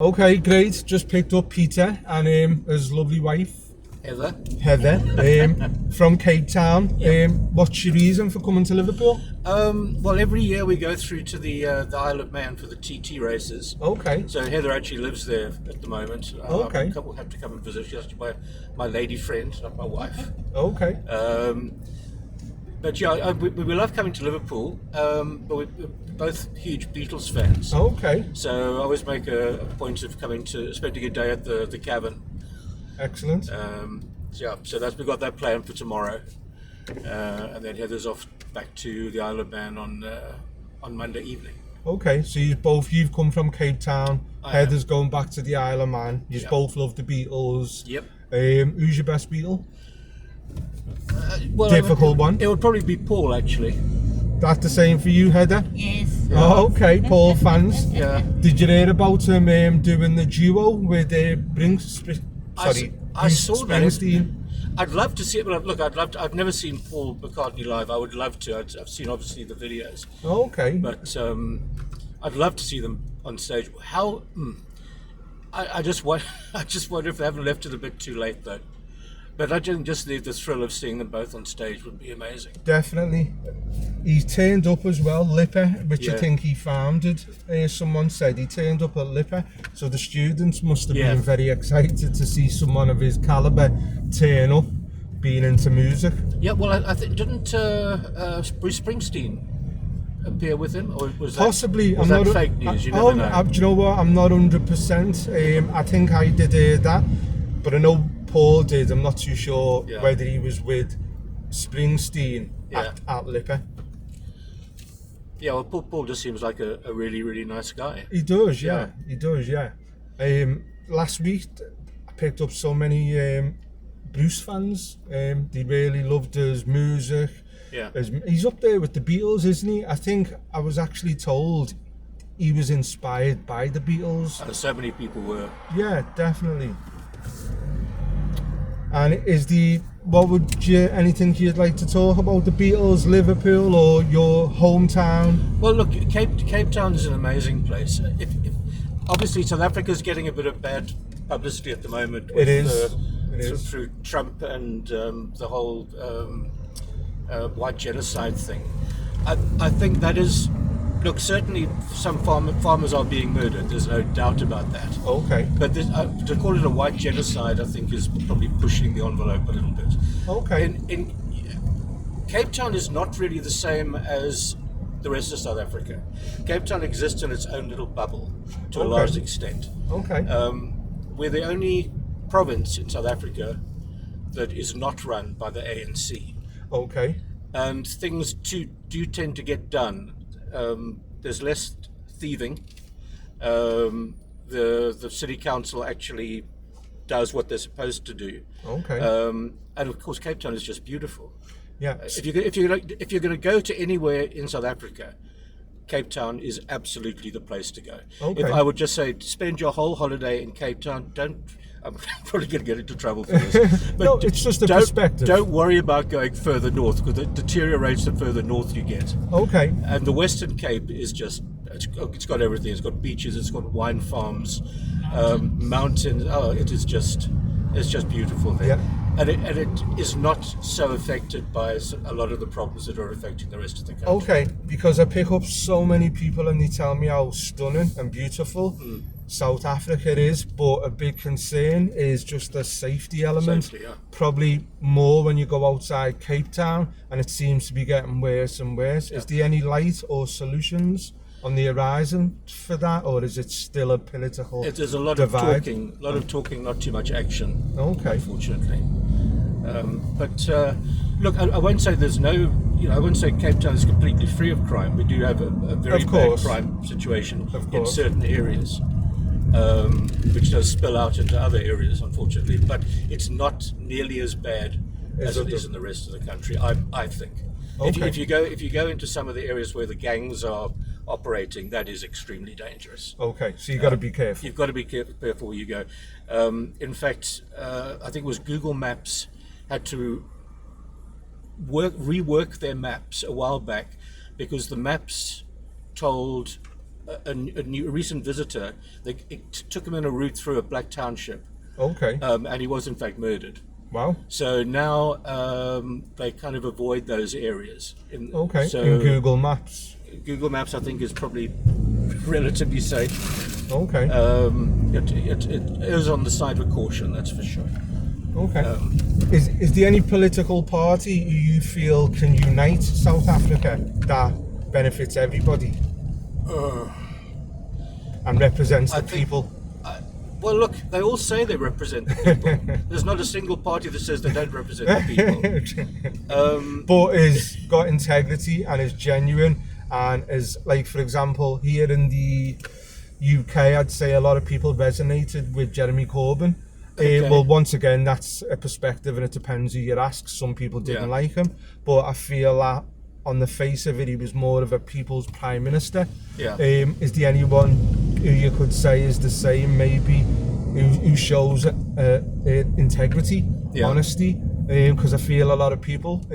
Okay, great. Just picked up Peter and his lovely wife, Heather, from Cape Town. What's your reason for coming to Liverpool? Well, every year we go through to the Isle of Man for the TT races. Okay, So Heather actually lives there at the moment. Okay. We'll have to come and visit. She's actually my lady friend, not my wife. okay, But yeah, we love coming to Liverpool. But we're both huge Beatles fans. okay. So I always make a point of coming to spending a day at the cabin. Excellent. So we've got that plan for tomorrow, and then Heather's off back to the Isle of Man on Monday evening. Okay, so you've come from Cape Town. Heather's going back to the Isle of Man. You Yep. both love the Beatles. Yep. Who's your best Beatle? Well, Difficult one. It would probably be Paul, actually. That's the same for you, Heather? Yes. Oh, okay, Paul fans. Yeah. Did you hear about him doing the duo with Bruce I saw that. Springsteen? I'd love to see it, but look, I've never seen Paul McCartney live. I would love to. I've seen obviously the videos, Okay. but I'd love to see them on stage. How? I just wonder. I just wonder if they haven't left it a bit too late, though. But I just the thrill of seeing them both on stage would be amazing. Definitely. He turned up as well, Lipper, which I Yeah. think he founded. Someone said he turned up at Lipper, so the students must have Yeah. been very excited to see someone of his calibre turn up, being into music. Yeah. Well, I think didn't Bruce Springsteen appear with him, or was that Possibly. Was that fake news? You never know. Do you know what? I'm not 100%. I think I did hear that, but I know Paul did. I'm not too sure Yeah. whether he was with Springsteen Yeah. at Lipper. Yeah. Well, Paul just seems like a really really nice guy. He does, yeah. He does, yeah. Last week, I picked up so many Bruce fans. They really loved his music. Yeah. He's up there with the Beatles, isn't he? I think I was actually told he was inspired by the Beatles. So many people were. Yeah, definitely. And anything you'd like to talk about the Beatles, Liverpool, or your hometown? Well, look, Cape Town is an amazing place. Obviously, South Africa's getting a bit of bad publicity at the moment. It is. It is. Through Trump and the whole white genocide thing. I think that is. Look, certainly some farmers are being murdered. There's no doubt about that. Okay. But to call it a white genocide, I think, is probably pushing the envelope a little bit. Okay. In Cape Town is not really the same as the rest of South Africa. Cape Town exists in its own little bubble to a Okay. large extent. Okay. We're the only province in South Africa that is not run by the ANC, Okay. and things do tend to get done. There's less thieving. The city council actually does what they're supposed to do. Okay. And of course, Cape Town is just beautiful. Yeah. If you're going to go to anywhere in South Africa, Cape Town is absolutely the place to go. Okay. If I would just say, spend your whole holiday in Cape Town. I'm probably going to get into trouble for this. But No, it's just a don't, perspective. Don't worry about going further north, because it deteriorates the further north you get. Okay. And the Western Cape is just, it's got everything. It's got beaches, it's got wine farms, mountains. Oh, it's just beautiful there. Yeah. And it is not so affected by a lot of the problems that are affecting the rest of the country. Okay, because I pick up so many people and they tell me how stunning and beautiful South Africa is, but a big concern is just the safety element. Safety, yeah. Probably more when you go outside Cape Town, and it seems to be getting worse and worse. Is there any light or solutions on the horizon for that, or is it still a political There's a lot divide? of talking, not too much action. Okay. Unfortunately. But look, I won't say there's no. I wouldn't say Cape Town is completely free of crime. We do have a very Of bad course. crime situation Of in course. certain areas, which does spill out into other areas, unfortunately. But it's not nearly as bad as it is in the rest of the country. I think. Okay. If you go into some of the areas where the gangs are operating, that is extremely dangerous. Okay, so you got to be careful. You've got to be careful where you go. In fact, I think it was Google Maps had to rework their maps a while back, because the maps told a recent visitor. It took him on a route through a black township, Okay. and he was in fact murdered. Wow. So now they kind of avoid those areas. Okay. So In Google Maps. Google Maps, I think, is probably relatively safe. Okay. It is on the side of caution, that's for sure. Okay. Is there any political party you feel can unite South Africa that benefits everybody and represents the people? Well, look, they all say they represent the people. There's not a single party that says they don't represent the people. But is got integrity and is genuine and is, like, for example, here in the UK, I'd say a lot of people resonated with Jeremy Corbyn. Okay. Well, once again, that's a perspective and it depends who you ask. Some people didn't like him, but I feel that on the face of it, he was more of a people's prime minister. Yeah. Is there anyone who you could say is the same, maybe, who shows integrity, honesty? Because I feel a lot of people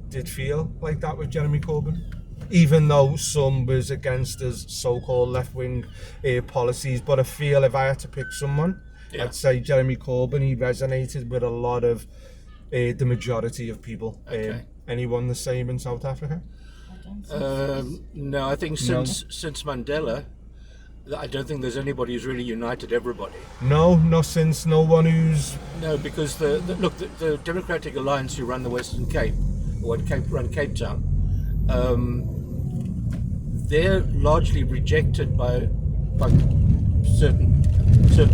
did feel like that with Jeremy Corbyn, even though some was against his so-called left-wing policies. But I feel if I had to pick someone, I'd say Jeremy Corbyn. He resonated with a lot of the majority of people. Okay. Anyone the same in South Africa? No, I think since Mandela, I don't think there's anybody who's really united everybody. No, not since. No one who's... No, because the Democratic Alliance who run the Western Cape, or run Cape Town, they're largely rejected by certain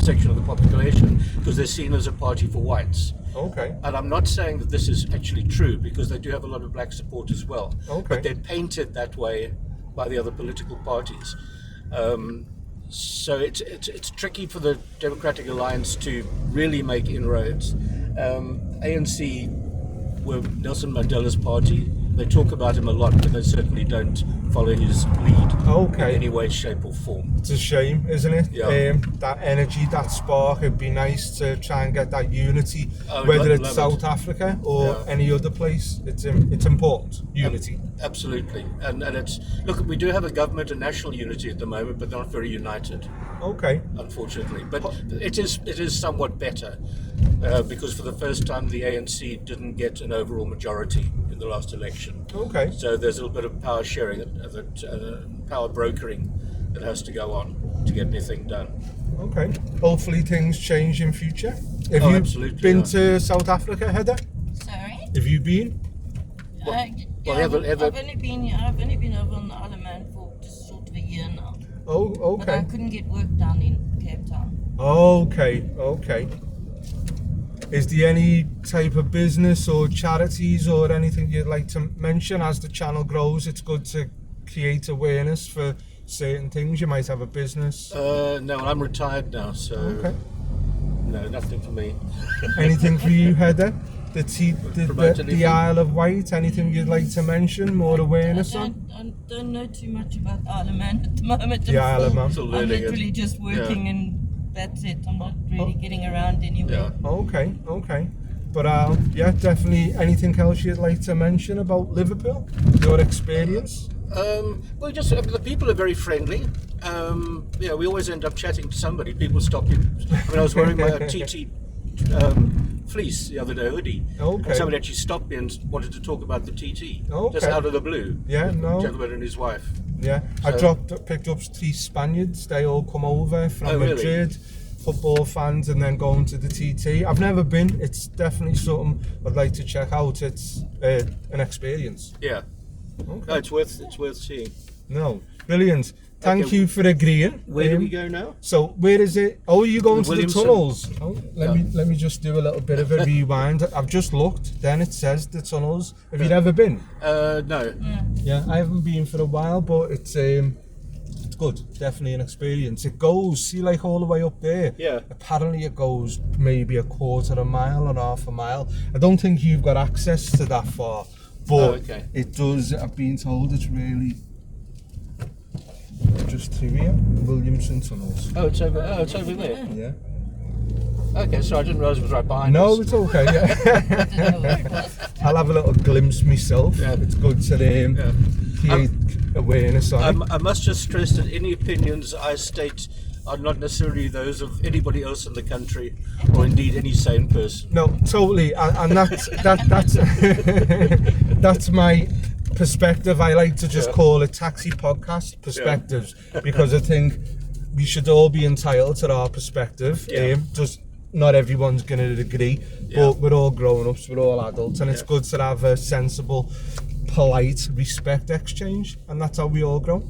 section of the population because they're seen as a party for whites. Okay. And I'm not saying that this is actually true, because they do have a lot of black support as well. Okay. But they're painted that way by the other political parties. So it's tricky for the Democratic Alliance to really make inroads. ANC were Nelson Mandela's party. They talk about him a lot, but they certainly don't follow his lead in any way, shape or form. It's a shame, isn't it? Yeah. That energy, that spark, it'd be nice to try and get that unity, whether it's South Africa or any other place. It's important, unity. Absolutely. And it's, look, we do have a government and national unity at the moment, but they're not very united. Okay. Unfortunately. But it is somewhat better, because for the first time the ANC didn't get an overall majority in the last election. Okay. So there's a little bit of power sharing, power brokering that has to go on to get anything done. Okay. Hopefully things change in future. Have you absolutely, been to South Africa, Heather? Sorry? Have you been? I've only been over on the Isle of Man for just sort of a year now. Oh, But I okay. couldn't get work done in Cape Town. Okay. Is there any type of business or charities or anything you'd like to mention? As the channel grows, it's good to create awareness for certain things. You might have a business. No, I'm retired now, so Okay. no, nothing for me. Anything for you, Heather? The Promote anything? Isle of Wight, anything you'd like to mention? More awareness on? I don't know too much about the Isle of Man at the moment. The Isle of Man. Still I'm learning literally it. just working and that's it. I'm not really getting around anywhere. Yeah. Okay. But yeah, definitely. Anything else you'd like to mention about Liverpool? Your experience? Well, just the people are very friendly. We always end up chatting to somebody. People stop you. I mean, I was wearing my TT fleece the other day, hoodie. Okay. And somebody actually stopped me and wanted to talk about the TT. Okay. Just out of the blue. Yeah, no. Gentleman and his wife. Yeah, I picked up 3 Spaniards. They all come over from Madrid, football fans, and then going to the TT. I've never been. It's definitely something I'd like to check out. It's an experience. Yeah. Okay. No, it's worth seeing. No, brilliant. Thank you for agreeing. Where do we go now? So where is it? Oh, you going to the Williamson. tunnels? Oh, let me just do a little bit of a rewind. I've just looked. Then it says the tunnels. Have you never been? No. Yeah, I haven't been for a while, but it's good. Definitely an experience. It goes, see, like all the way up there. Yeah. Apparently it goes maybe a quarter of a mile or half a mile. I don't think you've got access to that far, but it does. I've been told it's really just through here, the tunnels. Oh, it's over there. Yeah. Okay, so I didn't realise it was right behind us. No, it's okay. Yeah. I don't know where it was. I'll have a little glimpse myself. Yeah. It's good to awareness on it. I must just stress that any opinions I state are not necessarily those of anybody else in the country, or indeed any sane person. No, totally, and that's that's my perspective. I like to just call it Taxi Podcast Perspectives, because I think we should all be entitled to our perspective. Just not everyone's going to agree, but we're all grown-ups, we're all adults, and it's good to have a sensible, polite respect exchange, and that's how we all grow.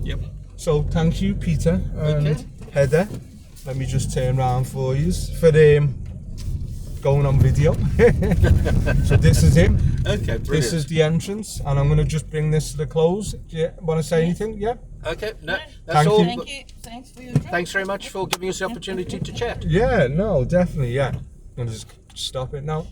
Yep. So thank you, Peter and Heather. Let me just turn round for you for going on video. So this is him. Okay, brilliant. This is the entrance, and I'm going to just bring this to the close. Do you want to say anything? Yeah. Okay. No, that's Thank all. you. Thank you. Thanks for your drink. Thanks very much for giving us the opportunity to chat. Yeah. No, definitely. Yeah. I'm going to just stop it now.